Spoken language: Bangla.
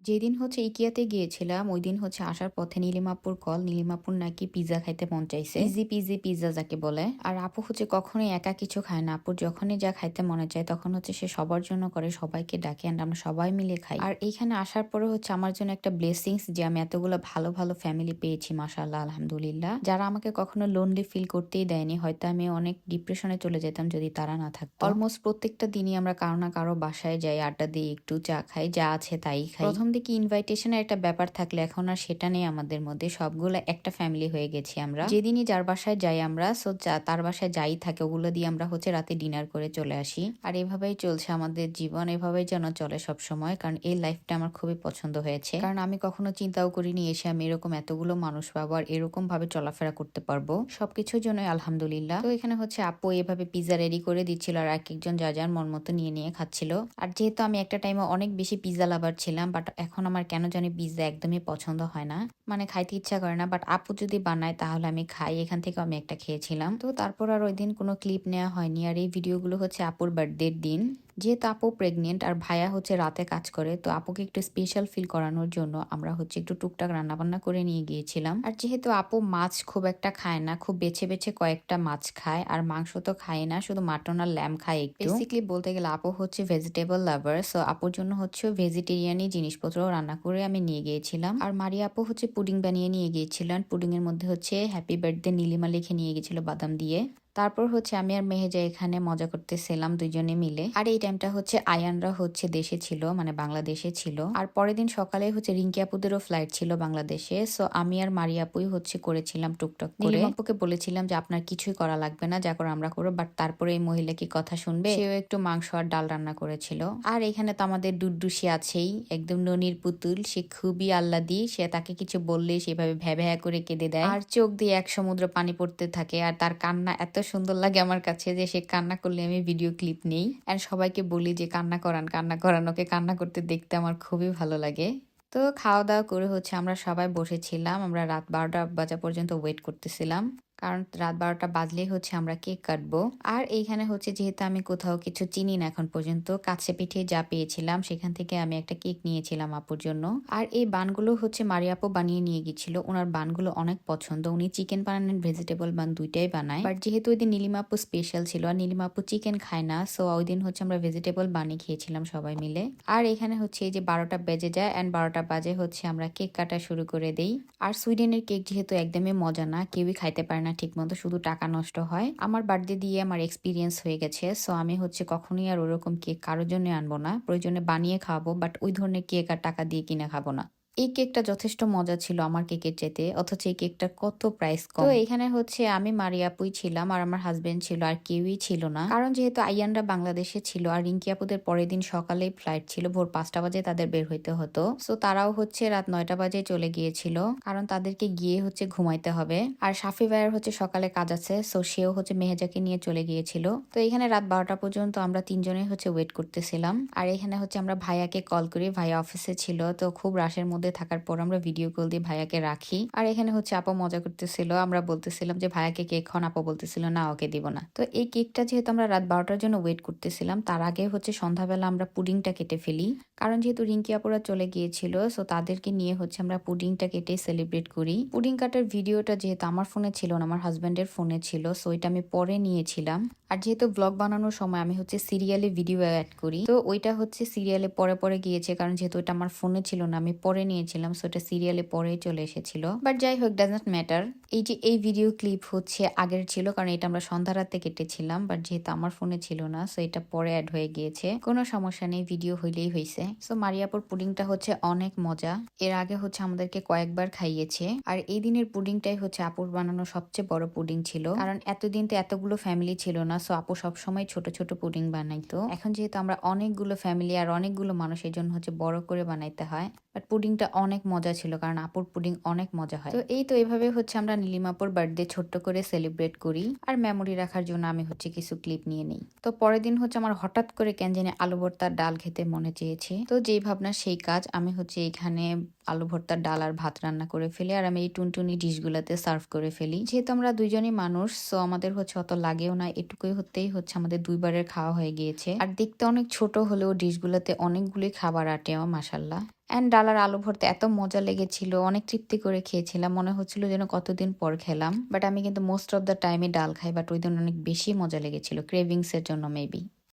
যেদিন হচ্ছে ইকিয়াতে গিয়েছিলাম ওইদিন হচ্ছে আসার পথে নীলিমাপুর কল। নীলিমাপুর নাকি পিজ্জা খাইতে মন চাইছে, ইজি পিজি পিজ্জা যাকে বলে। আর আপু হচ্ছে কখনোই একা কিছু খায় না। আপুর যখনই যা খাইতে মনে চায় তখন হচ্ছে সে সবার জন্য করে, সবাইকে ডাকে এন্ড আমরা সবাই মিলে খাই। আর এইখানে আসার পরে হচ্ছে আমার জন্য একটা ব্লেসিংস যে আমি এতগুলো ভালো ভালো ফ্যামিলি পেয়েছি, মাশাআল্লাহ আলহামদুলিল্লাহ, যারা আমাকে কখনো লোনলি ফিল করতেই দেয়নি। হয়তো আমি অনেক ডিপ্রেশনে চলে যেতাম যদি তারা না থাকতো। অলমোস্ট প্রত্যেকটা দিনই আমরা কারো না কারো বাসায় যাই, আড্ডা দিই, একটু চা খাই, যা আছে তাই খাই। প্রথম দিকে ইনভাইটেশনের একটা ব্যাপার থাকলে এখন আর সেটা নেই আমাদের মধ্যে, সবগুলো একটা ফ্যামিলি হয়ে গেছি আমরা। যেদিনই যার বাসায় যাই আমরা, সো তার বাসায় যাই থাকে ওগুলো দিয়ে আমরা হচ্ছে রাতে ডিনার করে চলে আসি। আর এভাবেই চলছে আমাদের জীবন, এভাবেই যেন চলে সব সময়, কারণ এই লাইফটা আমার খুবই পছন্দ হয়েছে। কারণ আমি কখনো চিন্তাও করিনি এসে আমি এরকম এতগুলো মানুষ পাবো আর এরকম ভাবে চলাফেরা করতে পারবো। সবকিছুর জন্য আলহামদুলিল্লাহ। তো এখানে হচ্ছে আপু এভাবে পিজ্জা রেডি করে দিচ্ছিল আর এক একজন যা যার মন মতো নিয়ে নিয়ে খাচ্ছিল। আর যেহেতু আমি একটা টাইমে অনেক বেশি পিজ্জা লাভার ছিলাম, বাট এখন আমার কেন জানি পিজ্জা একদমই পছন্দ হয় না, মানে খাইতে ইচ্ছা করে না। বাট আপু যদি বানায় তাহলে আমি খাই, এখান থেকে আমি একটা খেয়েছিলাম। তো তারপর আর ওই দিন কোনো ক্লিপ নেওয়া হয়নি। আর এই ভিডিওগুলো হচ্ছে আপুর বার্থডের দিন। যেহেতু আপু প্রেগনেন্ট আর ভাইয়া হচ্ছে রাতে কাজ করে, তো আপুকে একটু স্পেশাল ফিল করানোর জন্য আমরা হচ্ছে একটু টুকটাক রান্না বান্না করে নিয়ে গিয়েছিলাম। আর যেহেতু আপু মাছ খুব একটা খায় না, খুব বেছে বেছে কয়েকটা মাছ খায়, আর মাংস তো খায় না, শুধু মাটন আর ল্যাম খায় একটু। বেসিক্যালি বলতে গেলে আপু হচ্ছে ভেজিটেবল লাভার, সো আপুর জন্য হচ্ছে ভেজিটেরিয়ানি জিনিসপত্র রান্না করে আমি নিয়ে গিয়েছিলাম। আর মারিয়া আপু হচ্ছে পুডিং বানিয়ে নিয়ে গিয়েছিলেন। পুডিং এর মধ্যে হচ্ছে হ্যাপি বার্থডে নীলিমা লিখে নিয়ে গেছিল বাদাম দিয়ে। তারপর হচ্ছে আমি আর মেহেজা এখানে মজা করতেছিলাম দুইজনে মিলে। আর এই টাইমটা হচ্ছে আয়ানরা হচ্ছে দেশে ছিল, মানে বাংলাদেশে ছিল। আর পরের দিন সকালে হচ্ছে রিঙ্কি আপুদেরও ফ্লাইট ছিল বাংলাদেশে, সো আমি আর মারিয়া আপুই হচ্ছে করেছিলাম টুকটাক করে। নীলিমা আপুকে বলেছিলাম যে আপনার কিছুই করা লাগবে না, যা করে আমরা করবো। বাট তারপরে এই মহিলা কি কথা শুনবে, সেও একটু মাংস আর ডাল রান্না করেছিল। আর এখানে তো আমাদের ডুডুসি আছেই, একদম ননির পুতুল। সে খুবই আহ্লাদি, সে তাকে কিছু বললে সেভাবে ভ্যা ভ্যা করে কেঁদে দেয় আর চোখ দিয়ে এক সমুদ্র পানি পড়তে থাকে। আর তার কান্না এত সুন্দর লাগে আমার কাছে যে সে কান্না করলে আমি ভিডিও ক্লিপ নেই এন্ড সবাইকে বলি যে কান্না করান কান্না করান, ওকে কান্না করতে দেখতে আমার খুবই ভালো লাগে। তো খাওয়া দাওয়া করে হচ্ছে আমরা সবাই বসেছিলাম, আমরা রাত 12টা বাজা পর্যন্ত ওয়েট করতেছিলাম, কারণ রাত 12টা বাজলেই হচ্ছে আমরা কেক কাটবো। আর এইখানে হচ্ছে যেহেতু আমি কোথাও কিছু চিনি না এখন পর্যন্ত, কাছে পিঠে যা পেয়েছিলাম সেখান থেকে আমি একটা কেক নিয়েছিলাম আপুর জন্য। আর এই বানগুলো হচ্ছে মারিয়া আপু বানিয়ে নিয়ে গেছিল, ওনার বানগুলো অনেক পছন্দ। উনি চিকেন বানান ভেজিটেবল বান দুইটাই বানায়, বাট যেহেতু ওই দিন নীলিমা আপু স্পেশাল ছিল আর নীলিমা আপু চিকেন খায় না, সো ওই দিন হচ্ছে আমরা ভেজিটেবল বানিয়ে খেয়েছিলাম সবাই মিলে। আর এখানে হচ্ছে এই যে 12টা বেজে যায় এন্ড 12টা বাজে হচ্ছে আমরা কেক কাটা শুরু করে দেই। আর সুইডেনের কেক যেহেতু একদমই মজা না, কেউই খাইতে পারে না ঠিক মতো, শুধু টাকা নষ্ট হয়। আমার বার্থডে দিয়ে আমার এক্সপিরিয়েন্স হয়ে গেছে, সো আমি হচ্ছে কখনোই আর ওরকম কেক কারোর জন্য আনবো না, প্রয়োজনে বানিয়ে খাওয়াবো, বাট ওই ধরনের কেক আর টাকা দিয়ে কিনে খাবো না। এই কেকটা যথেষ্ট মজা ছিল আমার কেকের চাইতে, অথচ এই কেকটার কত প্রাইস কম। তো এখানে হচ্ছে আমি মারিয়া আপুই ছিলাম আর আমার হাজবেন্ড ছিল, আর কেউই ছিল না, কারণ যেহেতু আইয়ানরা বাংলাদেশে ছিল আর রিঙ্কি আপুদের পরের দিন সকালেই ফ্লাইট ছিল, ভোর 5টা বাজে তাদের বের হইতে হতো। সো তারাও হচ্ছে রাত 9টা বাজে চলে গিয়েছিল, কারণ তাদেরকে গিয়ে হচ্ছে ঘুমাইতে হবে। আর সাফি ভাইয়ের হচ্ছে সকালে কাজ আছে, সো সেও হচ্ছে মেহেজাকে নিয়ে চলে গিয়েছিল। তো এখানে রাত 12টা পর্যন্ত আমরা তিনজনেই হচ্ছে ওয়েট করতেছিলাম। আর এখানে হচ্ছে আমরা ভাইয়াকে কল করি, ভাইয়া অফিসে ছিল, তো খুব রাশের মধ্যে থাকার পর আমরা ভিডিও কল দিয়ে ভাইয়াকে রাখি। আর এখানে হচ্ছে আপা মজা করতেছিল, আমরা বলতেছিলাম যে ভাইয়াকে কেক খান, আপা বলতেছিল না ওকে দিব না। তো এই কেকটা যেহেতু আমরা রাত 12টার জন্য ওয়েট করতেছিলাম, তার আগে হচ্ছে সন্ধ্যাবেলা আমরা পুডিংটা কেটে ফেলি, কারণ যেহেতু রিঙ্কি আপুরা চলে গিয়েছিল, সো তাদেরকে নিয়ে হচ্ছে আমরা পুডিংটা কেটে সেলিব্রেট করি। পুডিং কাটার ভিডিওটা যেহেতু আমার ফোনে ছিল না, আমার হাজব্যান্ডের ফোনে ছিল, সো এটা আমি পরে নিয়েছিলাম। আর যেহেতু ব্লগ বানানোর সময় আমি হচ্ছে সিরিয়ালে ভিডিও অ্যাড করি, তো ওইটা হচ্ছে সিরিয়ালে পরে পরে গিয়েছে, কারণ যেহেতু এটা আমার ফোনে ছিল না আমি পরে নিয়েছিলাম, সো এটা সিরিয়ালে পরেই চলে এসেছিল। বাট যাই হোক, ডাজ নট ম্যাটার। এই যে এই ভিডিও ক্লিপ হচ্ছে আগের ছিল, কারণ এটা আমরা সন্ধ্যা রাতে কেটেছিলাম, বাট যেহেতু আমার ফোনে ছিল না, সো এটা পরে অ্যাড হয়ে গিয়েছে। কোনো সমস্যা নেই, ভিডিও হইলেই হয়েছে। সো মারিয়াপুর পুডিংটা হচ্ছে অনেক মজা, এর আগে হচ্ছে আমাদেরকে কয়েকবার খাইয়েছে। আর এই দিনের পুডিংটাই হচ্ছে আপুর বানানো সবচেয়ে বড় পুডিং ছিল, কারণ এতদিন তো এতগুলো ফ্যামিলি ছিল না, সো আপু সবসময় ছোট ছোট পুডিং বানাইতো। এখন যেহেতু আমরা অনেকগুলো ফ্যামিলি আর অনেকগুলো মানুষ, এই জন্য হচ্ছে বড় করে বানাইতে হয়। বাট পুডিংটা অনেক মজা ছিল, কারণ আপুর পুডিং অনেক মজা হয়। তো এই তো এইভাবে হচ্ছে আমরা নীলিমাপুর বার্থডে ছোট্ট করে সেলিব্রেট করি, আর মেমোরি রাখার জন্য আমি হচ্ছে কিছু ক্লিপ নিয়ে নিই। তো পরের দিন হচ্ছে আমার হঠাৎ করে কেন জানি আলু ভর্তার ডাল খেতে মনে চেয়েছে, তো যেই ভাবনা সেই কাজ। আমি হচ্ছে এখানে আলু ভর্তার ডাল আর ভাত রান্না করে ফেলি আর আমি এই টুনটুনি ডিশগুলোতে সার্ভ করে ফেলি। যেহেতু আমরা দুইজনই মানুষ, সো আমাদের হচ্ছে অত লাগেও না, এটুকুই হতেই হচ্ছে আমাদের 2 বারের খাওয়া হয়ে গিয়েছে। আর দেখতে অনেক ছোট হলেও ডিশগুলোতে অনেকগুলি খাবার আটেও মাশাআল্লাহ। অ্যান্ড ডাল আর আলু ভর্তা এত মজা লেগেছিল, অনেক তৃপ্তি করে খেয়েছিলাম, মনে হচ্ছিল যেন কতদিন পর খেলাম। বাট আমি কিন্তু মোস্ট অফ দ্য টাইমে ডাল খাই, বাট ওই দিন অনেক বেশি মজা লেগেছিল, ক্রেভিংস এর জন্য মেবি।